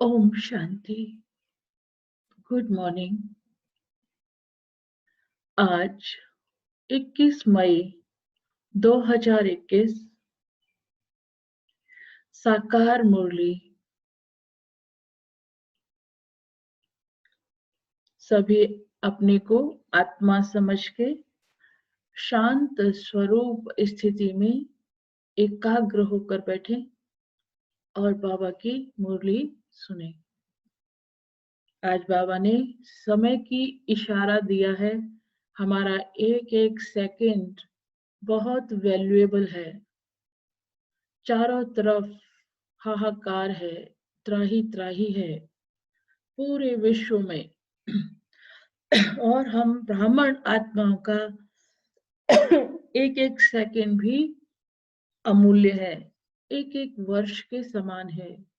Om Shanti. Good morning. आज 21 मई 2021 साकार मुरली। सभी अपने को आत्मा समझ के शांत स्वरूप स्थिति में एकाग्र होकर बैठे और बाबा की मुरली सुने। आज बाबा ने समय की इशारा दिया है। हमारा एक एक सेकंड बहुत वैल्यूएबल है। चारों तरफ हाहाकार है, त्राही त्राही है पूरे विश्व में। और हम ब्राह्मण आत्माओं का एक एक सेकंड भी अमूल्य है, एक एक वर्ष के समान है।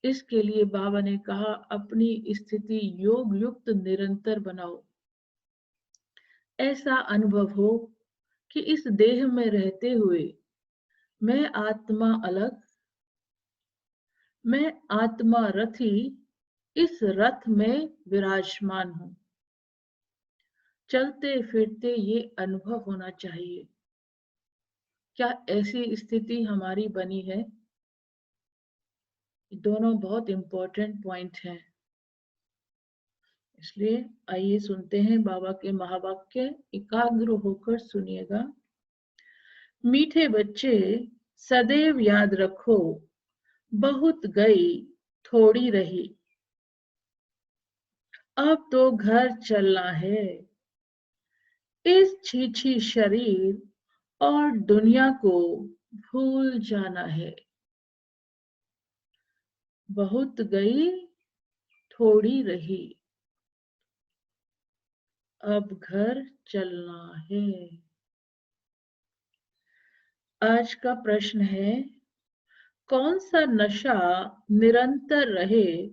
इसके लिए बाबा ने कहा अपनी स्थिति योग युक्त निरंतर बनाओ। ऐसा अनुभव हो कि इस देह में रहते हुए मैं आत्मा अलग, मैं आत्मा रथी इस रथ में विराजमान हूं। चलते फिरते ये अनुभव होना चाहिए। क्या ऐसी स्थिति हमारी बनी है? दोनों बहुत इंपॉर्टेंट पॉइंट हैं। इसलिए आइए सुनते हैं बाबा के महावाक्य। एकाग्र होकर सुनिएगा। मीठे बच्चे सदैव याद रखो, बहुत गई थोड़ी रही। अब तो घर चलना है। इस छीछी शरीर और दुनिया को भूल जाना है। बहुत गई थोड़ी रही, अब घर चलना है। आज का प्रश्न है, कौन सा नशा निरंतर रहे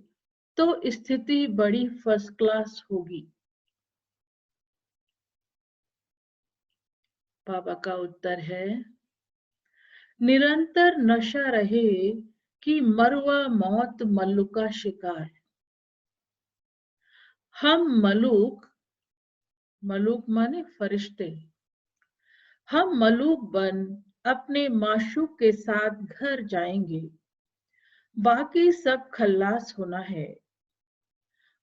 तो स्थिति बड़ी फर्स्ट क्लास होगी? बाबा का उत्तर है, निरंतर नशा रहे कि मरवा मौत मल्लू का शिकार। हम मलूक, मलूक माने फरिश्ते, हम मलूक बन अपने माशूक के साथ घर जाएंगे। बाकी सब खल्लास होना है।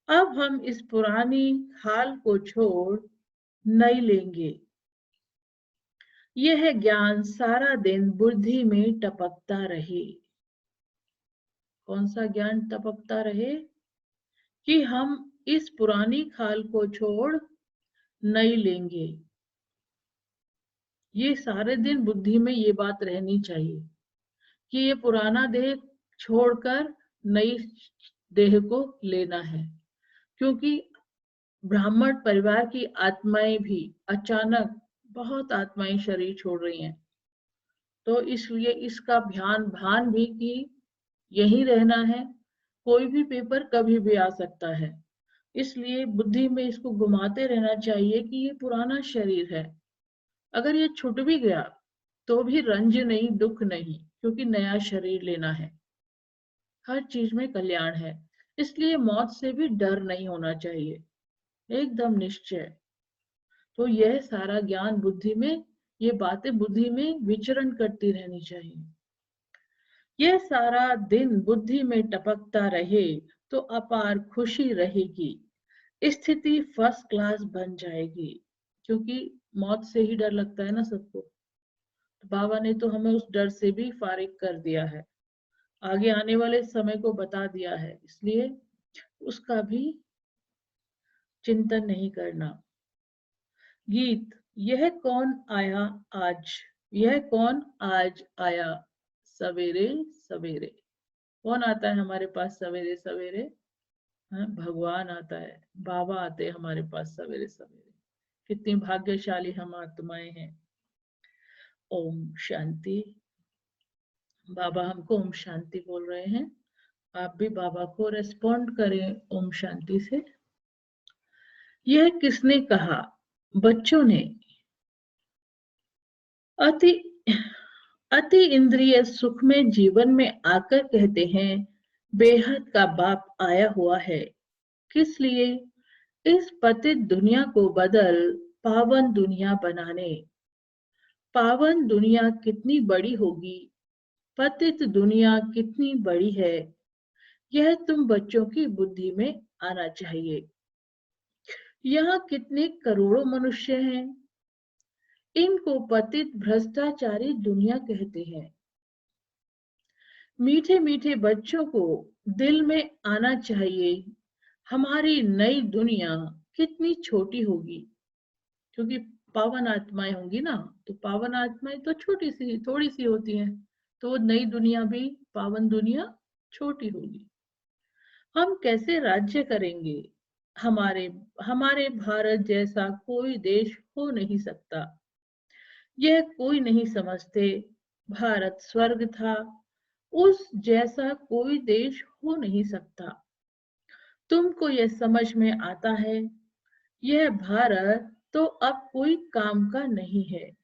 अब हम इस पुरानी हाल को छोड़ नई लेंगे। यह ज्ञान सारा दिन बुद्धि में टपकता रहे। कौन सा ज्ञान टपकता रहे? कि हम इस पुरानी खाल को छोड़ नई लेंगे। ये सारे दिन बुद्धि में ये बात रहनी चाहिए कि ये पुराना देह छोड़कर नई देह को लेना है। क्योंकि ब्राह्मण परिवार की आत्माएं भी अचानक बहुत आत्माएं शरीर छोड़ रही हैं, तो इसलिए इसका भान भी कि यही रहना है। कोई भी पेपर कभी भी आ सकता है, इसलिए बुद्धि में इसको घुमाते रहना चाहिए कि ये पुराना शरीर है। अगर ये छूट भी गया तो भी रंज नहीं, दुख नहीं, क्योंकि नया शरीर लेना है। हर चीज में कल्याण है, इसलिए मौत से भी डर नहीं होना चाहिए, एकदम निश्चय। तो यह सारा ज्ञान बुद्धि में, ये बातें बुद्धि में विचरण करती रहनी चाहिए। यह सारा दिन बुद्धि में टपकता रहे तो अपार खुशी रहेगी। स्थिति फर्स्ट क्लास बन जाएगी। क्योंकि मौत से ही डर लगता है ना सबको, तो बाबा ने तो हमें उस डर से भी फारिग कर दिया है, आगे आने वाले समय को बता दिया है, इसलिए उसका भी चिंतन नहीं करना। गीत, यह कौन आया आज, यह कौन आज आया सवेरे सवेरे। कौन आता है हमारे पास सवेरे सवेरे? भगवान आता है, बाबा आते हैं हमारे पास सवेरे सवेरे। कितनी भाग्यशाली हम आत्माएं हैं। ओम शांति। बाबा हमको ओम शांति बोल रहे हैं, आप भी बाबा को रेस्पॉन्ड करें ओम शांति से। यह किसने कहा? बच्चों ने। अति इंद्रिय सुख में जीवन में आकर कहते हैं बेहद का बाप आया हुआ है। किस लिए? इस पतित दुनिया को बदल पावन दुनिया बनाने। पावन दुनिया कितनी बड़ी होगी, पतित दुनिया कितनी बड़ी है, यह तुम बच्चों की बुद्धि में आना चाहिए। यहाँ कितने करोड़ों मनुष्य हैं, इनको पतित भ्रष्टाचारी दुनिया कहते हैं। मीठे मीठे बच्चों को दिल में आना चाहिए, हमारी नई दुनिया कितनी छोटी होगी, क्योंकि पावन आत्माएं होंगी ना, तो पावन आत्माएं तो छोटी सी थोड़ी सी होती हैं, तो वो नई दुनिया भी पावन दुनिया छोटी होगी। हम कैसे राज्य करेंगे? हमारे हमारे भारत जैसा कोई देश हो नहीं सकता। यह कोई नहीं समझते। भारत स्वर्ग था, उस जैसा कोई देश हो नहीं सकता। तुमको यह समझ में आता है? यह भारत तो अब कोई काम का नहीं है।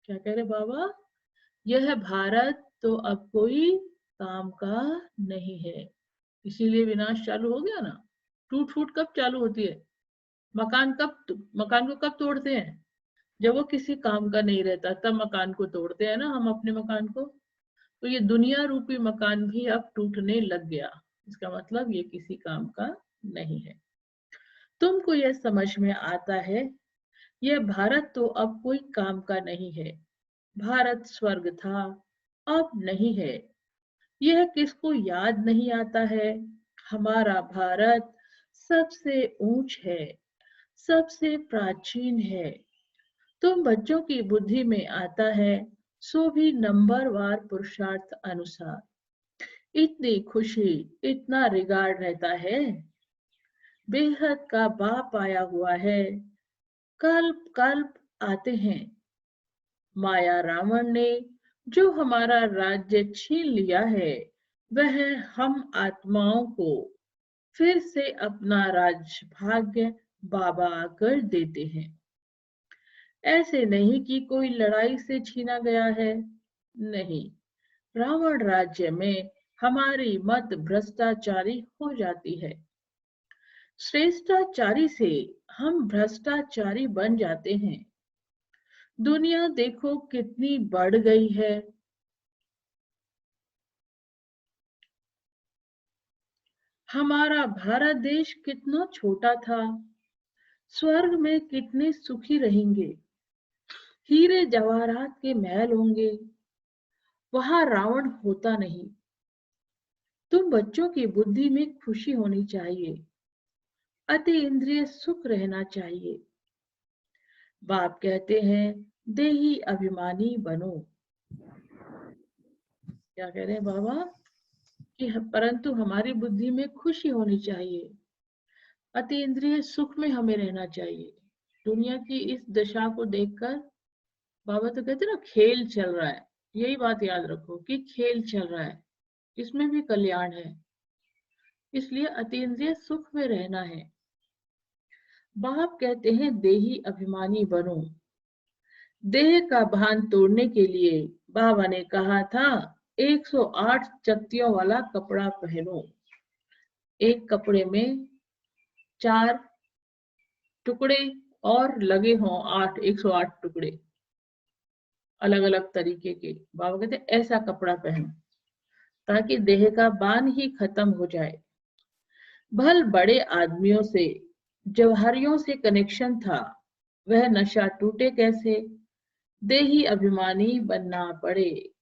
क्या कह रहे बाबा? यह भारत तो अब कोई काम का नहीं है। इसीलिए विनाश चालू हो गया ना। टूट फूट कब चालू होती है? मकान को कब तोड़ते हैं? जब वो किसी काम का नहीं रहता तब मकान को तोड़ते हैं ना हम, अपने मकान को। तो ये दुनिया रूपी मकान भी अब टूटने लग गया। इसका मतलब ये किसी काम का नहीं है। तुमको यह समझ में आता है? यह भारत तो अब कोई काम का नहीं है। भारत स्वर्ग था, अब नहीं है। यह किसको याद नहीं आता है? हमारा भारत सबसे ऊंच है, सबसे प्राचीन है। तुम बच्चों की बुद्धि में आता है, सो भी नंबरवार पुरुषार्थ अनुसार। इतनी खुशी, इतना रिगार्ड रहता है। बेहद का बाप आया हुआ है, कल्प कल्प आते हैं। माया रावण ने जो हमारा राज्य छीन लिया है, वह हम आत्माओं को फिर से अपना राज्य भाग्य बाबा आकर देते हैं। ऐसे नहीं कि कोई लड़ाई से छीना गया है, नहीं। रावण राज्य में हमारी मत भ्रष्टाचारी हो जाती है। श्रेष्ठाचारी से हम भ्रष्टाचारी बन जाते हैं। दुनिया देखो कितनी बढ़ गई है। हमारा भारत देश कितना छोटा था। स्वर्ग में कितने सुखी रहेंगे, हीरे जवाहरात के महल होंगे, वहां रावण होता नहीं। तुम बच्चों की बुद्धि में खुशी होनी चाहिए, अति इंद्रिय सुख रहना चाहिए। बाप कहते हैं देही अभिमानी बनो। क्या कह रहे हैं बाबा? कि परंतु हमारी बुद्धि में खुशी होनी चाहिए, अति इंद्रिय सुख में हमें रहना चाहिए। दुनिया की इस दशा को देखकर बाबा तो कहते ना खेल चल रहा है। यही बात याद रखो कि खेल चल रहा है, इसमें भी कल्याण है, इसलिए अतीन्द्रिय सुख में रहना है। बाप कहते हैं देही अभिमानी बनो। देह का भान तोड़ने के लिए बाबा ने कहा था 108 चक्तियों वाला कपड़ा पहनो। एक कपड़े में 4 टुकड़े और लगे हों 108 टुकड़े अलग अलग तरीके के। बाबा कहते ऐसा कपड़ा पहनो ताकि देह का बान ही खत्म हो जाए। भल बड़े आदमियों से, जवाहरियों से कनेक्शन था, वह नशा टूटे कैसे? देही अभिमानी बनना पड़े।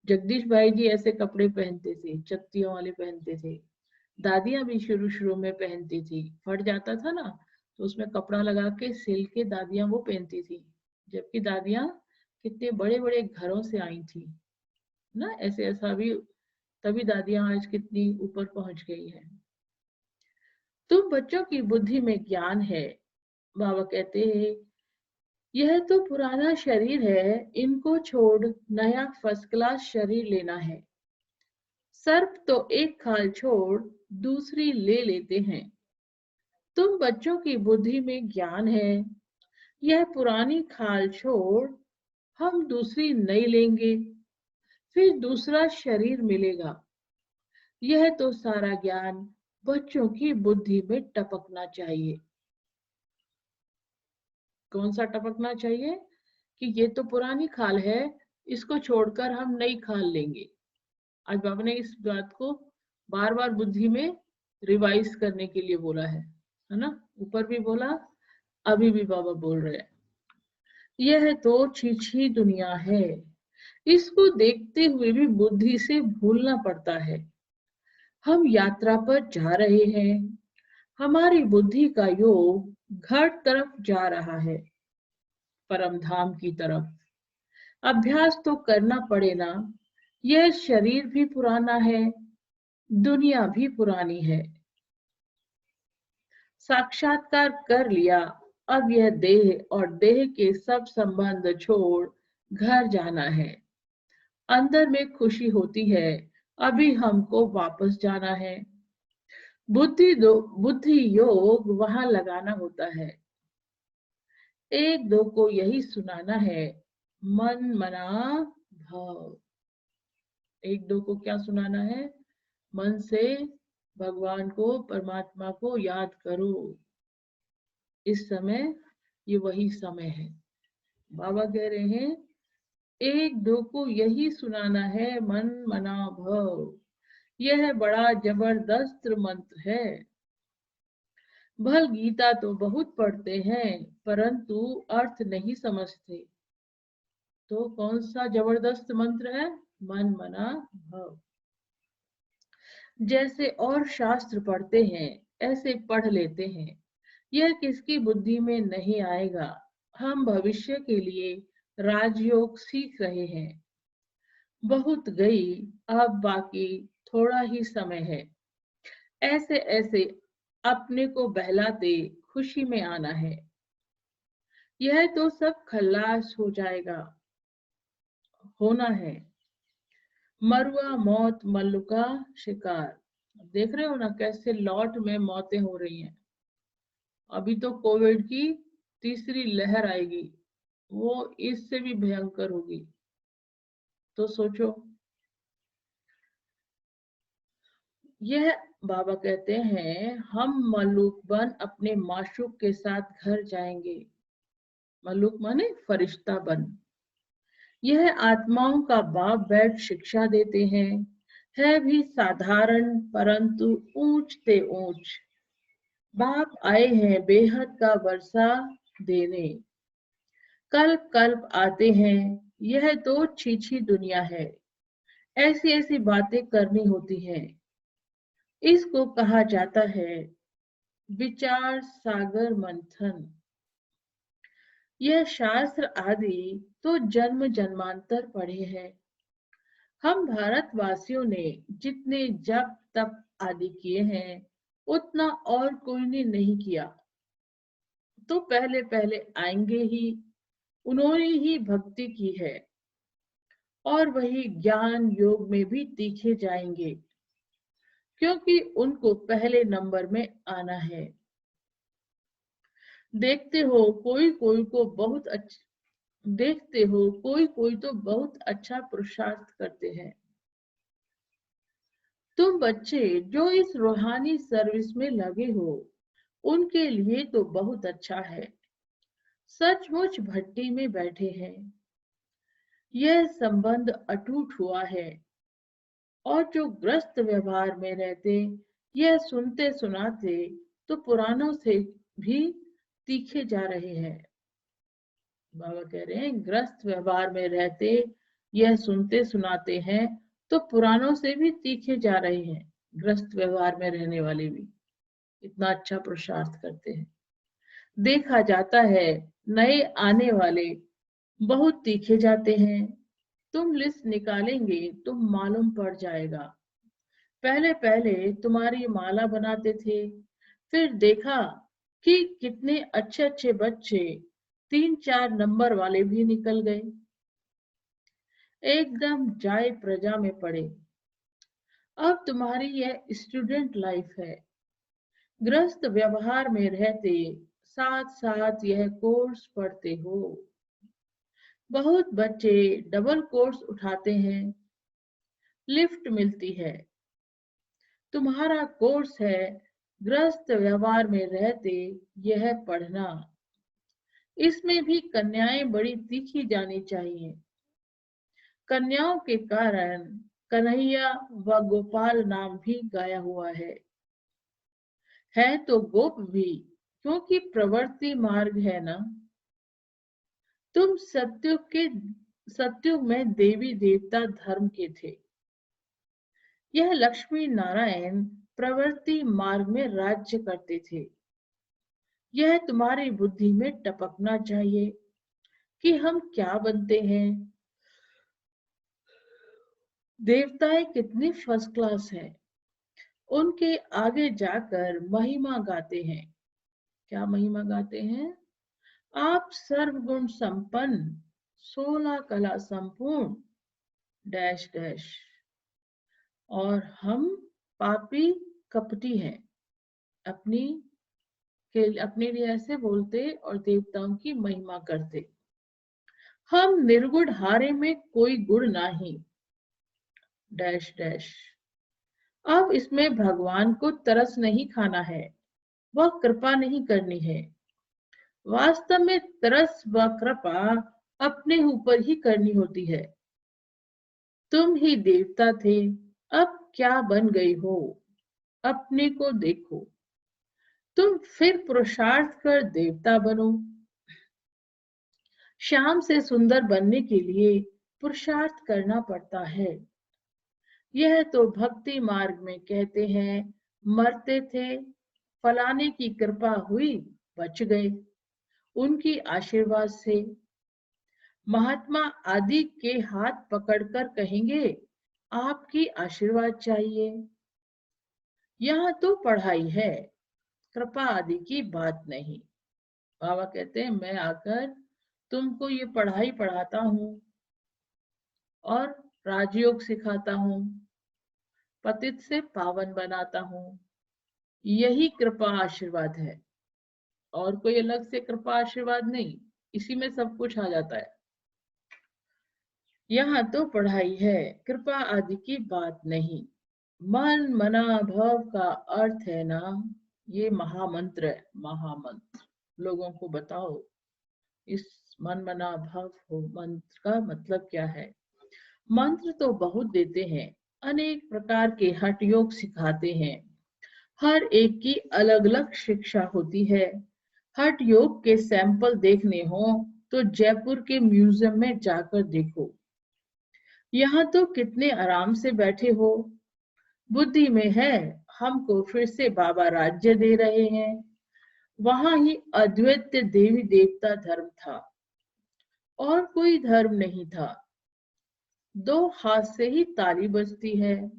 जगदीश भाई जी ऐसे कपड़े पहनते थे, चत्तियों वाले पहनते थे। दादियां भी शुरू शुरू में पहनती थी, फट जाता था ना तो उसमें कपड़ा लगा के सिल के दादियां वो पहनती थी। जबकि दादियां कितने बड़े बड़े घरों से आई थी ना, ऐसे ऐसा भी, तभी दादियां आज कितनी ऊपर पहुंच गई है। तुम बच्चों की बुद्धि में ज्ञान है। बाबा कहते हैं यह तो पुराना शरीर है, इनको छोड़ नया फर्स्ट क्लास शरीर लेना है। सर्प तो एक खाल छोड़ दूसरी ले लेते हैं। तुम बच्चों की बुद्धि में ज्ञान है, यह पुरानी खाल छोड़ हम दूसरी नई लेंगे, फिर दूसरा शरीर मिलेगा। यह तो सारा ज्ञान बच्चों की बुद्धि में टपकना चाहिए। कौन सा टपकना चाहिए? कि ये तो पुरानी खाल है, इसको छोड़कर हम नई खाल लेंगे। आज बाबा ने इस बात को बार बार बुद्धि में रिवाइज करने के लिए बोला है ना? ऊपर भी बोला, अभी भी बाबा बोल रहे हैं। यह तो छीछी दुनिया है, इसको देखते हुए भी बुद्धि से भूलना पड़ता है। हम यात्रा पर जा रहे हैं, हमारी बुद्धि का योग घट तरफ जा रहा है, परम धाम की तरफ। अभ्यास तो करना पड़े ना। यह शरीर भी पुराना है, दुनिया भी पुरानी है। साक्षात्कार कर लिया, अब यह देह और देह के सब संबंध छोड़ घर जाना है। अंदर में खुशी होती है, अभी हमको वापस जाना है। बुद्धि योग वहां लगाना होता है। एक दो को यही सुनाना है, मन मना भाव। एक दो को क्या सुनाना है? मन से भगवान को, परमात्मा को याद करो। इस समय ये वही समय है। बाबा कह रहे हैं, एक दो को यही सुनाना है, मन मना भव। यह बड़ा जबरदस्त मंत्र है। भल गीता तो बहुत पढ़ते हैं, परंतु अर्थ नहीं समझते। तो कौन सा जबरदस्त मंत्र है? मन मना भव। जैसे और शास्त्र पढ़ते हैं, ऐसे पढ़ लेते हैं। यह किसकी बुद्धि में नहीं आएगा। हम भविष्य के लिए राजयोग सीख रहे हैं। बहुत गई, अब बाकी थोड़ा ही समय है। ऐसे ऐसे अपने को बहलाते खुशी में आना है। यह तो सब खल्लास हो जाएगा, होना है। मरुआ मौत मल्लू का शिकार। देख रहे हो ना कैसे लॉट में मौतें हो रही हैं। अभी तो कोविड की तीसरी लहर आएगी, वो इससे भी भयंकर होगी। तो सोचो, यह बाबा कहते हैं, हम मलूक बन अपने माशूक के साथ घर जाएंगे। मलूक माने फरिश्ता बन। यह आत्माओं का बाप बैठ शिक्षा देते हैं, है भी साधारण परंतु ऊंचते ऊंच। बाप आए हैं बेहद का वर्षा देने। कल्प कल्प आते हैं, यह तो छीछी दुनिया है। ऐसी ऐसी बातें करनी होती हैं। इसको कहा जाता है विचार सागर मंथन। यह शास्त्र आदि तो जन्म जन्मांतर पढ़े हैं। हम भारतवासियों ने जितने जप तप आदि किए हैं, उतना और कोई ने नहीं किया। तो पहले पहले आएंगे ही, उन्होंने ही भक्ति की है, और वही ज्ञान योग में भी तीखे जाएंगे, क्योंकि उनको पहले नंबर में आना है। देखते हो कोई कोई को बहुत अच्छा देखते हो कोई कोई तो बहुत अच्छा पुरुषार्थ करते हैं। तुम बच्चे जो इस रूहानी सर्विस में लगे हो, उनके लिए तो बहुत अच्छा है। सचमुच भट्टी में बैठे हैं। यह संबंध अटूट हुआ है, और जो ग्रस्त व्यवहार में रहते, यह सुनते सुनाते तो पुरानों से भी तीखे जा रहे हैं। बाबा कह रहे हैं, ग्रस्त व्यवहार में रहते, यह सुनते सुनाते हैं तो पुरानों से भी तीखे जा रहे हैं। ग्रस्त व्यवहार में रहने वाले भी इतना अच्छा पुरुषार्थ करते हैं। देखा जाता है नए आने वाले बहुत तीखे जाते हैं। तुम लिस्ट निकालेंगे तो मालूम पड़ जाएगा। पहले पहले तुम्हारी माला बनाते थे, फिर देखा कि कितने अच्छे अच्छे बच्चे 3-4 नंबर वाले भी निकल गए, एकदम जाए प्रजा में पड़े। अब तुम्हारी यह स्टूडेंट लाइफ है। ग्रस्त व्यवहार में रहते साथ साथ यह कोर्स पढ़ते हो। बहुत बच्चे डबल कोर्स उठाते हैं, लिफ्ट मिलती है, तुम्हारा कोर्स है गृहस्थ व्यवहार में रहते यह पढ़ना। इसमें भी कन्याएं बड़ी तीखी जानी चाहिए। कन्याओं के कारण कन्हैया व गोपाल नाम भी गाया हुआ है तो गोप भी, क्योंकि प्रवृत्ति मार्ग है ना। तुम सत्युग में देवी देवता धर्म के थे। यह लक्ष्मी नारायण प्रवृत्ति मार्ग में राज्य करते थे। यह तुम्हारी बुद्धि में टपकना चाहिए कि हम क्या बनते हैं। देवताएं कितनी फर्स्ट क्लास है, उनके आगे जाकर महिमा गाते हैं। क्या महिमा गाते हैं? आप सर्वगुण संपन्न, 16 कला संपूर्ण डैश डैश, और हम पापी कपटी हैं, अपने लिए ऐसे बोलते और देवताओं की महिमा करते। हम निर्गुण हारे में कोई गुण नहीं डैश डैश। अब इसमें भगवान को तरस नहीं खाना है, वह कृपा नहीं करनी है। वास्तव में तरस व कृपा अपने ऊपर ही करनी होती है। तुम ही देवता थे, अब क्या बन गई हो? अपने को देखो। तुम फिर पुरुषार्थ कर देवता बनो। श्याम से सुंदर बनने के लिए पुरुषार्थ करना पड़ता है। यह तो भक्ति मार्ग में कहते हैं, मरते थे, फलाने की कृपा हुई, बच गए उनकी आशीर्वाद से। महात्मा आदि के हाथ पकड़कर कहेंगे, आपकी आशीर्वाद चाहिए। यहाँ तो पढ़ाई है, कृपा आदि की बात नहीं। बाबा कहते हैं, मैं आकर तुमको ये पढ़ाई पढ़ाता हूँ और राजयोग सिखाता हूँ, पतित से पावन बनाता हूँ। यही कृपा आशीर्वाद है, और कोई अलग से कृपा आशीर्वाद नहीं। इसी में सब कुछ आ जाता है। यहाँ तो पढ़ाई है, कृपा आदि की बात नहीं। मन मना भव का अर्थ है ना, ये महामंत्र है। महामंत्र लोगों को बताओ, इस मन मना भव हो मंत्र का मतलब क्या है। मंत्र तो बहुत देते हैं, अनेक प्रकार के हठ योग सिखाते हैं। हर एक की अलग अलग शिक्षा होती है। हठ योग के सैंपल देखने हो तो जयपुर के म्यूजियम में जाकर देखो। यहाँ तो कितने आराम से बैठे हो। बुद्धि में है हमको फिर से बाबा राज्य दे रहे हैं। वहां ही अद्वैत देवी देवता धर्म था और कोई धर्म नहीं था। दो हाथ से ही ताली बजती है।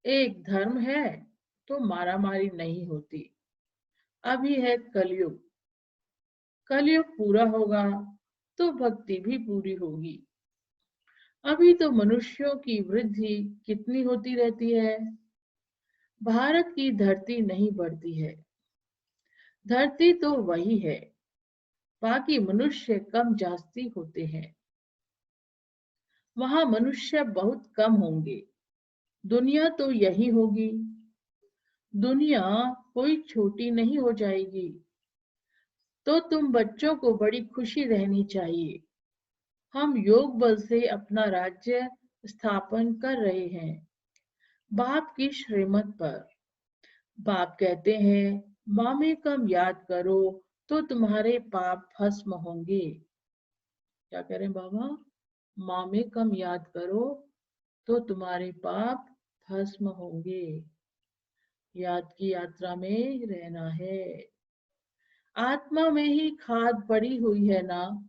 एक धर्म है तो मारामारी नहीं होती। अभी है कलयुग, कलयुग पूरा होगा तो भक्ति भी पूरी होगी। अभी तो मनुष्यों की वृद्धि कितनी होती रहती है। भारत की धरती नहीं बढ़ती है। धरती तो वही है, बाकी मनुष्य कम जास्ती होते हैं। वहां मनुष्य बहुत कम होंगे। दुनिया तो यही होगी। दुनिया कोई छोटी नहीं हो जाएगी। तो तुम बच्चों को बड़ी खुशी रहनी चाहिए। हम योग बल से अपना राज्य स्थापन कर रहे हैं, बाप की श्रीमत पर। बाप कहते हैं, मामे कम याद करो तो तुम्हारे पाप भस्म होंगे। क्या कह रहे हैं बाबा? मामे कम याद करो तो तुम्हारे पाप भस्म होंगे। याद की यात्रा में रहना है। आत्मा में ही खाद पड़ी हुई है ना।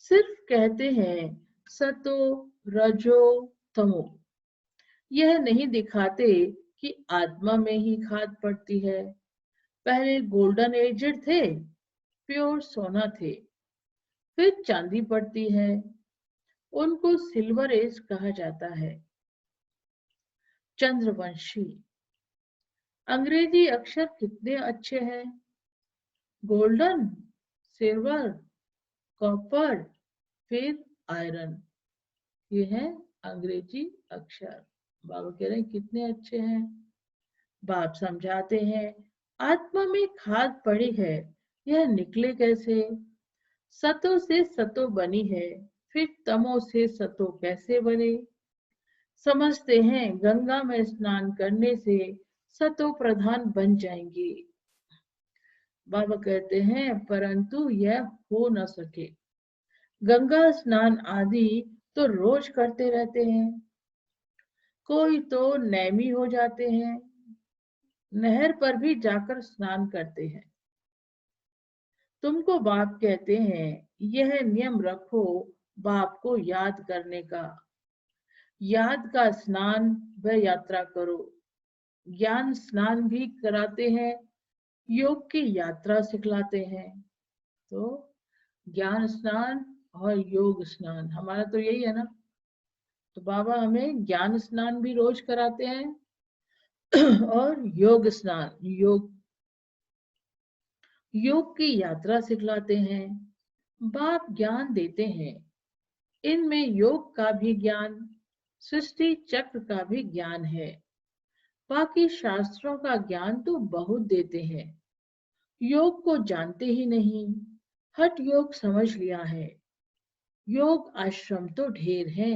सिर्फ कहते हैं सतो रजो तमो, यह नहीं दिखाते कि आत्मा में ही खाद पड़ती है। पहले गोल्डन एजड थे, प्योर सोना थे, फिर चांदी पड़ती है, उनको सिल्वर एज कहा जाता है। चंद्रवंशी, अंग्रेजी अक्षर कितने अच्छे हैं। गोल्डन, सिल्वर, कॉपर, फिर आयरन, ये है अंग्रेजी अक्षर। बाबा कह रहे हैं कितने अच्छे हैं। बाप समझाते हैं, आत्मा में खाद पड़ी है, यह निकले कैसे? सतो से सतो बनी है, फिर तमो से सतो कैसे बने? समझते हैं गंगा में स्नान करने से सतो प्रधान बन जाएंगे। बाबा कहते हैं परंतु यह हो न सके। गंगा स्नान आदि तो रोज करते रहते हैं, कोई तो नैमी हो जाते हैं, नहर पर भी जाकर स्नान करते हैं। तुमको बाप कहते हैं यह नियम रखो, बाप को याद करने का। याद का स्नान व यात्रा करो। ज्ञान स्नान भी कराते हैं, योग की यात्रा सिखलाते हैं। तो ज्ञान स्नान और योग स्नान हमारा तो यही है ना। तो बाबा हमें ज्ञान स्नान भी रोज कराते हैं और योग स्नान योग की यात्रा सिखलाते हैं। बाप ज्ञान देते हैं, इनमें योग का भी ज्ञान, सृष्टि चक्र का भी ज्ञान है। बाकी शास्त्रों का ज्ञान तो बहुत देते हैं, योग को जानते ही नहीं। हठ योग समझ लिया है, योग आश्रम तो ढेर है।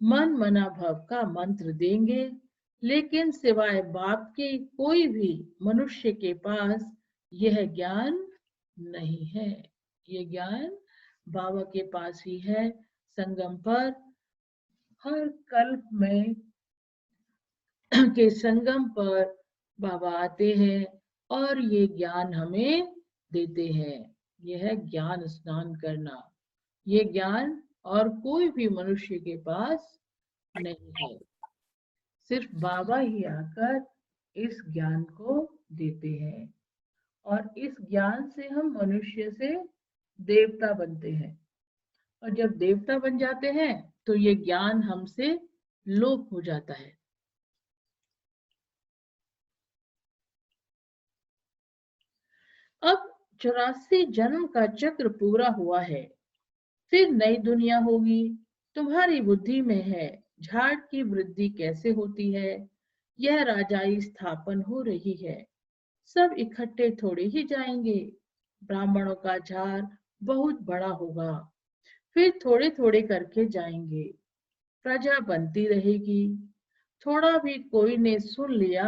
मन मना भव का मंत्र देंगे, लेकिन सिवाय बाप के कोई भी मनुष्य के पास यह ज्ञान नहीं है। ये ज्ञान बाबा के पास ही है। संगम पर हर कल्प में के संगम पर बाबा आते हैं और ये ज्ञान हमें देते हैं। यह है ज्ञान स्नान करना। ये ज्ञान और कोई भी मनुष्य के पास नहीं है, सिर्फ बाबा ही आकर इस ज्ञान को देते हैं और इस ज्ञान से हम मनुष्य से देवता बनते हैं। और जब देवता बन जाते हैं तो ये ज्ञान हमसे लोप हो जाता है। अब 84 जन्म का चक्र पूरा हुआ है, फिर नई दुनिया होगी। तुम्हारी बुद्धि में है झाड़ की वृद्धि कैसे होती है। यह राजाई स्थापन हो रही है, सब इकट्ठे थोड़े ही जाएंगे। ब्राह्मणों का झाड़ बहुत बड़ा होगा, फिर थोड़े थोड़े करके जाएंगे। प्रजा बनती रहेगी, थोड़ा भी कोई ने सुन लिया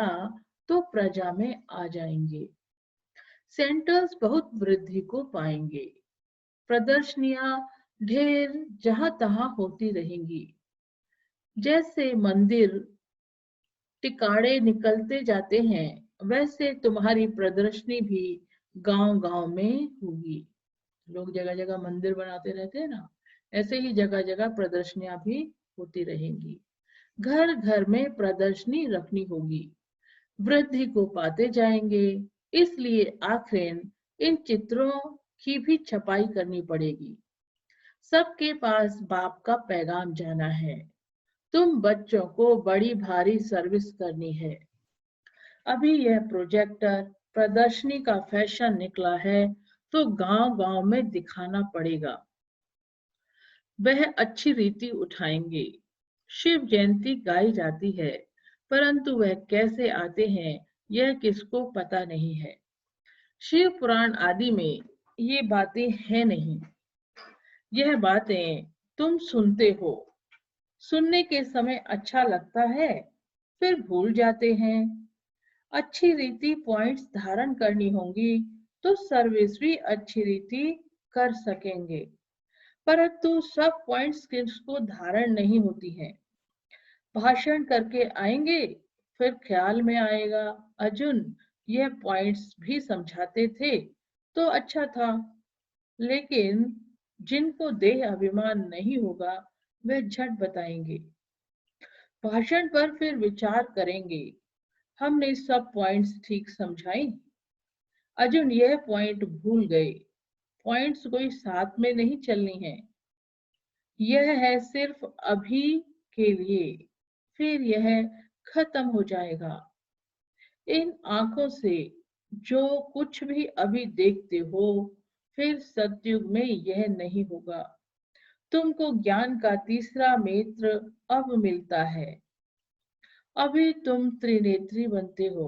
तो प्रजा में आ जाएंगे। सेंटर्स बहुत वृद्धि को पाएंगे, प्रदर्शनियां ढेर जहां तहां होती रहेंगी। जैसे मंदिर टिकाड़े निकलते जाते हैं, वैसे तुम्हारी प्रदर्शनी भी गांव गांव में होगी। लोग जगह जगह मंदिर बनाते रहते हैं ना, ऐसे ही जगह जगह प्रदर्शनियां भी होती रहेंगी। घर घर में प्रदर्शनी रखनी होगी, वृद्धि को पाते जाएंगे। इसलिए आखिर इन चित्रों की भी छपाई करनी पड़ेगी। सबके पास बाप का पैगाम जाना है। तुम बच्चों को बड़ी भारी सर्विस करनी है। अभी यह प्रोजेक्टर प्रदर्शनी का फैशन निकला है, तो गांव गांव में दिखाना पड़ेगा। वह अच्छी रीति उठाएंगे। शिव जयंती गाई जाती है, परंतु वह कैसे आते हैं यह किसको पता नहीं है। शिव पुराण आदि में ये बातें हैं नहीं। यह बातें तुम सुनते हो, सुनने के समय अच्छा लगता है, फिर भूल जाते हैं। अच्छी रीति पॉइंट्स धारण करनी होंगी तो सर्विस भी अच्छी रीति कर सकेंगे, परंतु सब पॉइंट्स किसको धारण नहीं होती है। भाषण करके आएंगे, फिर ख्याल में आएगा अर्जुन यह पॉइंट्स भी समझाते थे तो अच्छा था। लेकिन जिनको देह अभिमान नहीं होगा वे झट बताएंगे। भाषण पर फिर विचार करेंगे, हमने सब पॉइंट्स ठीक समझाई, अर्जुन यह पॉइंट भूल गए। पॉइंट्स कोई साथ में नहीं चलनी है, यह है सिर्फ अभी के लिए, फिर यह खत्म हो जाएगा। इन आंखों से जो कुछ भी अभी देखते हो, फिर सतयुग में यह नहीं होगा। तुमको ज्ञान का तीसरा नेत्र अब मिलता है। अभी तुम त्रिनेत्री बनते हो।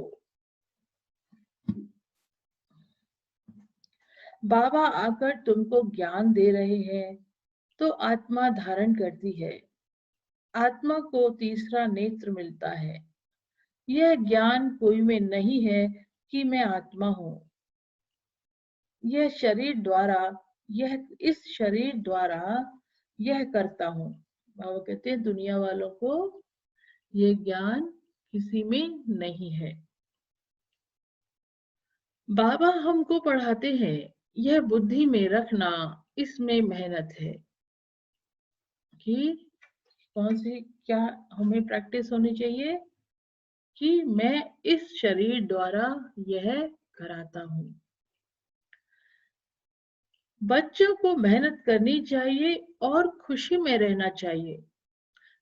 बाबा आकर तुमको ज्ञान दे रहे हैं तो आत्मा धारण करती है। आत्मा को तीसरा नेत्र मिलता है। यह ज्ञान कोई में नहीं है कि मैं आत्मा हूँ। यह शरीर द्वारा इस शरीर द्वारा यह करता हूँ। बाबा कहते हैं दुनिया वालों को यह ज्ञान किसी में नहीं है। बाबा हमको पढ़ाते हैं, यह बुद्धि में रखना, इसमें मेहनत है कि कौन सी क्या हमें प्रैक्टिस होनी चाहिए कि मैं इस शरीर द्वारा यह कराता हूं। बच्चों को मेहनत करनी चाहिए और खुशी में रहना चाहिए।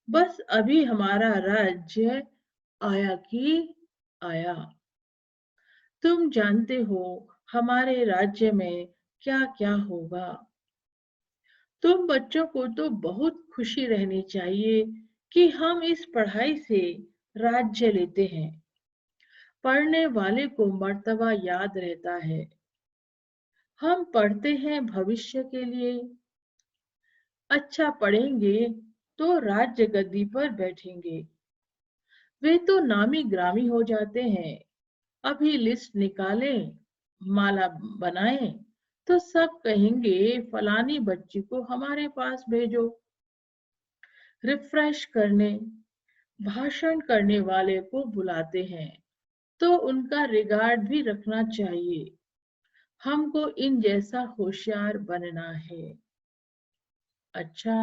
बस अभी हमारा राज्य आया कि आया। तुम जानते हो हमारे राज्य में क्या क्या होगा। तुम बच्चों को तो बहुत खुशी रहनी चाहिए कि हम इस पढ़ाई से राज्य लेते हैं। पढ़ने वाले को मर्तबा याद रहता है। हम पढ़ते हैं भविष्य के लिए। अच्छा पढ़ेंगे तो राज्य गद्दी पर बैठेंगे। वे तो नामी ग्रामी हो जाते हैं। अभी लिस्ट निकालें, माला बनाएं तो सब कहेंगे फलानी बच्ची को हमारे पास भेजो। रिफ्रेश करने भाषण करने वाले को बुलाते हैं तो उनका रिगार्ड भी रखना चाहिए। हमको इन जैसा होशियार बनना है। अच्छा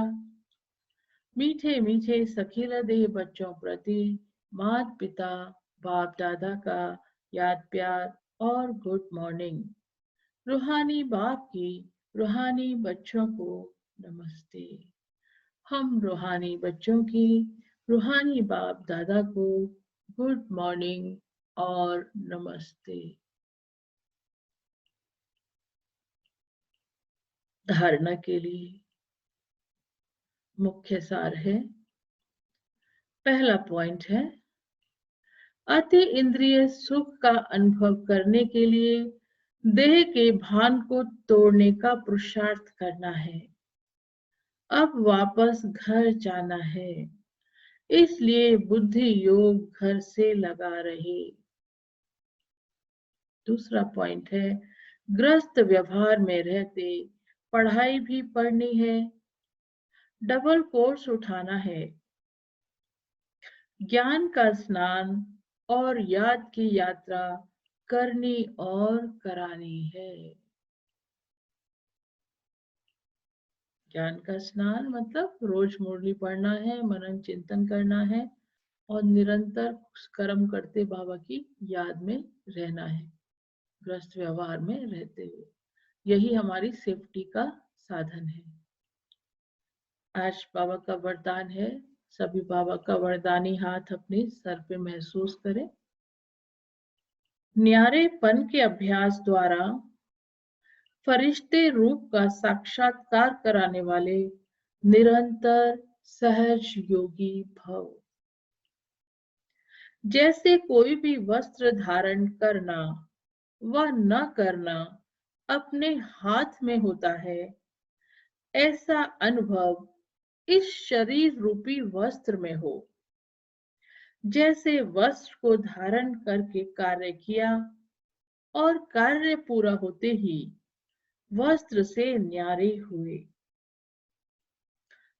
मीठे मीठे सखीला देह बच्चों प्रति माता पिता बाप दादा का याद प्यार और गुड मॉर्निंग। रूहानी बाप की रूहानी बच्चों को नमस्ते। हम रूहानी बच्चों की रूहानी बाप दादा को गुड मॉर्निंग और नमस्ते। धारणा के लिए मुख्य सार है। पहला पॉइंट है अति इंद्रिय सुख का अनुभव करने के लिए देह के भान को तोड़ने का पुरुषार्थ करना है। अब वापस घर जाना है, इसलिए बुद्धि योग घर से लगा रहे। दूसरा पॉइंट है ग्रस्त व्यवहार में रहते पढ़ाई भी पढ़नी है, डबल कोर्स उठाना है। ज्ञान का स्नान और याद की यात्रा करनी और करानी है। ज्ञान का स्नान मतलब रोज मुरली पढ़ना है, मनन चिंतन करना है और निरंतर कर्म करते बाबा की याद में रहना है, ग्रस्त व्यवहार में रहते हुए। यही हमारी सेफ्टी का साधन है। आज बाबा का वरदान है, सभी बाबा का वरदानी हाथ अपने सर पे महसूस करें। न्यारेपन के अभ्यास द्वारा फरिश्ते रूप का साक्षात्कार कराने वाले निरंतर सहज योगी भव। जैसे कोई भी वस्त्र धारण करना व न करना अपने हाथ में होता है, ऐसा अनुभव इस शरीर रूपी वस्त्र में हो। जैसे वस्त्र को धारण करके कार्य किया और कार्य पूरा होते ही वस्त्र से न्यारे हुए।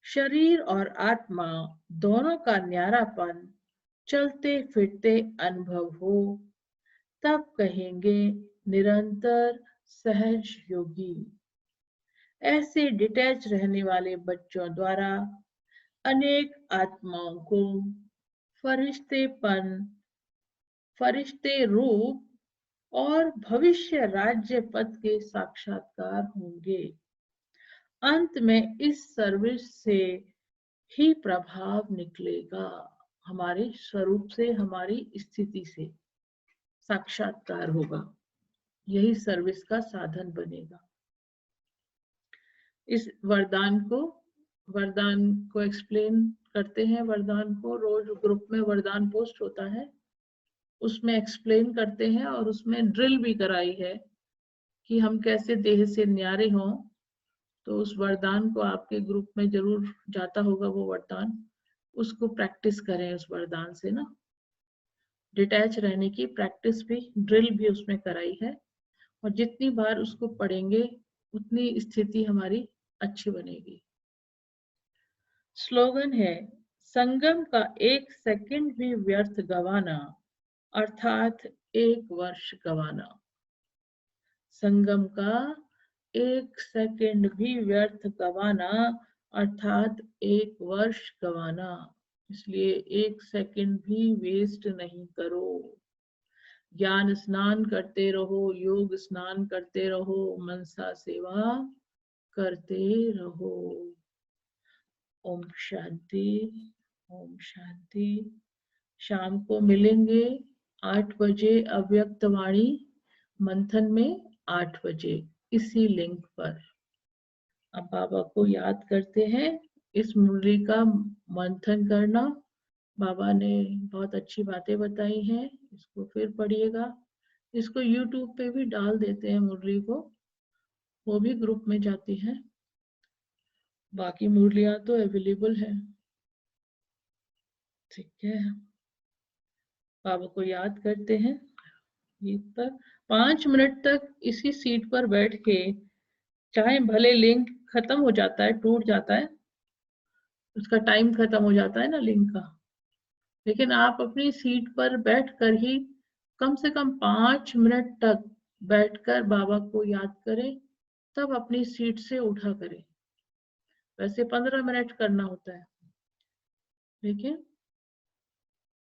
शरीर और आत्मा दोनों का न्यारापन चलते फिरते अनुभव हो, तब कहेंगे निरंतर सहज योगी। ऐसे डिटैच रहने वाले बच्चों द्वारा अनेक आत्माओं को फरिश्तेपन, फरिश्ते रूप और भविष्य राज्य पद के साक्षात्कार होंगे। अंत में इस सर्विस से ही प्रभाव निकलेगा, हमारे स्वरूप से, हमारी स्थिति से साक्षात्कार होगा। यही सर्विस का साधन बनेगा। इस वरदान को वरदान को एक्सप्लेन करते हैं। वरदान को रोज ग्रुप में वरदान पोस्ट होता है, उसमें एक्सप्लेन करते हैं और उसमें ड्रिल भी कराई है कि हम कैसे देह से न्यारे हों। तो उस वरदान को आपके ग्रुप में जरूर जाता होगा वो वरदान, उसको प्रैक्टिस करें उस वरदान से ना। डिटैच रहने की प्रैक्टिस भी, ड्रिल भी उसमें कराई है, और जितनी बार उसको पढ़ेंगे उतनी स्थिति हमारी अच्छी बनेगी। स्लोगन है, संगम का 1 सेकंड भी व्यर्थ गवाना अर्थात 1 वर्ष गवाना। संगम का 1 सेकंड भी व्यर्थ गवाना अर्थात 1 वर्ष गवाना। इसलिए 1 सेकंड भी वेस्ट नहीं करो। ज्ञान स्नान करते रहो, योग स्नान करते रहो, मनसा सेवा करते रहो। ओम शांति, ओम शांति। शाम को मिलेंगे 8 बजे अव्यक्त वाणी मंथन में, 8 बजे इसी लिंक पर। अब बाबा को याद करते हैं, इस मुरली का मंथन करना। बाबा ने बहुत अच्छी बातें बताई हैं, इसको फिर पढ़िएगा। इसको YouTube पे भी डाल देते हैं मुरली को, वो भी ग्रुप में जाती है। बाकी मुरलियां तो अवेलेबल है, ठीक है। बाबा को याद करते हैं। पर 5 मिनट तक इसी सीट पर बैठ के, चाहे भले लिंक खत्म हो जाता है, टूट जाता है, उसका टाइम खत्म हो जाता है ना लिंक का, लेकिन आप अपनी सीट पर बैठकर ही कम से कम 5 मिनट तक बैठकर बाबा को याद करें, तब अपनी सीट से उठा करें। वैसे 15 मिनट करना होता है, ठीक है।